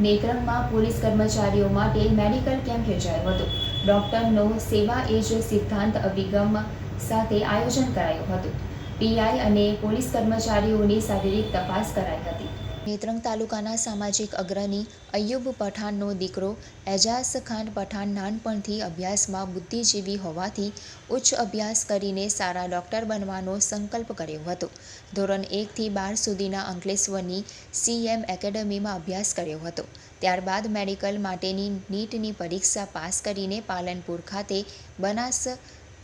નેત્રંગમાં police કર્મચારીઓ માટે medical camp યોજાયો હતો। ડોક્ટરનો સેવા એ જ સિદ્ધાંત અભિગમ સાથે આયોજન કરાયું હતું। પીઆઈ અને પોલીસ કર્મચારીઓની શારીરિક તપાસ કરાઈ હતી। નેત્રંગ તાલુકાના સામાજિક અગ્રણી અય્યુબ પઠાણનો દીકરો એજાઝ ખાન પઠાણ નાનપણથી અભ્યાસમાં બુદ્ધિજીવી હોવાથી ઉચ્ચ અભ્યાસ કરીને સારા ડૉક્ટર બનવાનો સંકલ્પ કર્યો હતો। ધોરણ 1 થી 12 સુધીના અંકલેશ્વરની સીએમ એકેડમીમાં અભ્યાસ કર્યો હતો। ત્યારબાદ મેડિકલ માટેની નીટની પરીક્ષા પાસ કરીને પાલનપુર ખાતે બનાસ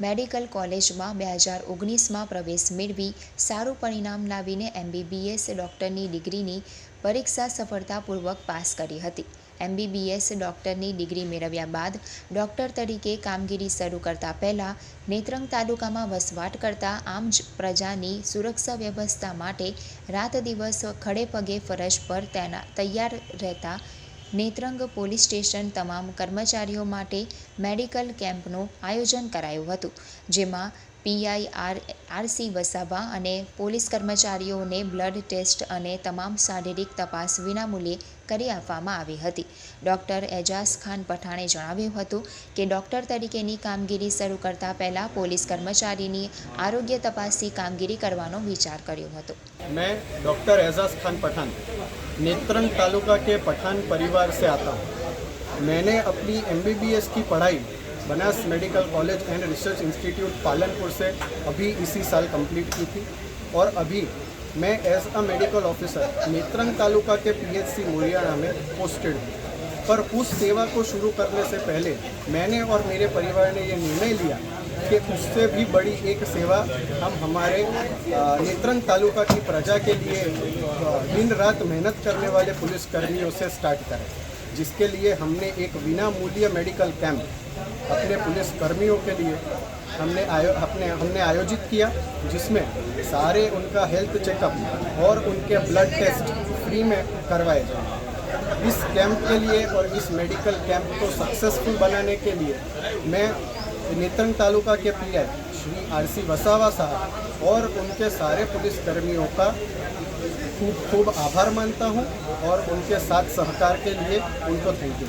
મેડિકલ કોલેજમાં 2019માં પ્રવેશ મેળવી સારું પરિણામ લાવીને MBBS ડૉક્ટરની ડિગ્રીની પરીક્ષા સફળતાપૂર્વક પાસ કરી હતી। MBBS ડૉક્ટરની ડિગ્રી મેળવ્યા બાદ ડૉક્ટર તરીકે કામગીરી શરૂ કરતા પહેલાં નેત્રંગ તાલુકામાં વસવાટ કરતા આમ પ્રજાની સુરક્ષા વ્યવસ્થા માટે રાત દિવસ ખડેપગે ફરજ પર તૈયાર રહેતા નેત્રંગ પોલીસ સ્ટેશન તમામ કર્મચારીઓ માટે મેડિકલ કેમ્પનું આયોજન કરાયું હતું, જેમાં પીઆઈ આરસી વસાવા અને પોલીસ કર્મચારીઓને બ્લડ ટેસ્ટ અને તમામ શારીરિક તપાસ વિનામૂલ્યે કરી આપવામાં આવી હતી। ડૉક્ટર એજાઝ ખાન પઠાણે જણાવ્યું હતું કે ડૉક્ટર તરીકેની કામગીરી શરૂ કરતા પહેલાં પોલીસ કર્મચારીની આરોગ્ય તપાસની કામગીરી કરવાનો વિચાર કર્યો હતો। मैं डॉक्टर एजाज खान पठान नेत्रंग तालुका के पठान परिवार से आता हूँ। मैंने अपनी MBBS की पढ़ाई Banas medical college and research institute Palanpur से अभी इसी साल कंप्लीट की थी और अभी मैं as a medical officer Netrang taluka के PHC मोरियाना में पोस्टेड हूँ। पर उस सेवा को शुरू करने से पहले मैंने और मेरे परिवार ने ये निर्णय लिया कि उससे भी बड़ी एक सेवा हम हमारे नेत्रंग तालुका की प्रजा के लिए दिन रात मेहनत करने वाले पुलिसकर्मियों से स्टार्ट करें, जिसके लिए हमने एक विना मूल्य मेडिकल कैंप अपने पुलिसकर्मियों के लिए हमने आयोजित किया, जिसमें सारे उनका हेल्थ चेकअप और उनके ब्लड टेस्ट फ्री में करवाए जाए। इस कैंप के लिए और इस मेडिकल कैंप को सक्सेसफुल बनाने के लिए मैं नेत्रंग तालुका के पीआई श्री आरसी वसावा साहब और उनके सारे पुलिसकर्मियों का खूब खूब आभार मानता हूं और उनके साथ सहकार के लिए उनको थैंक यू।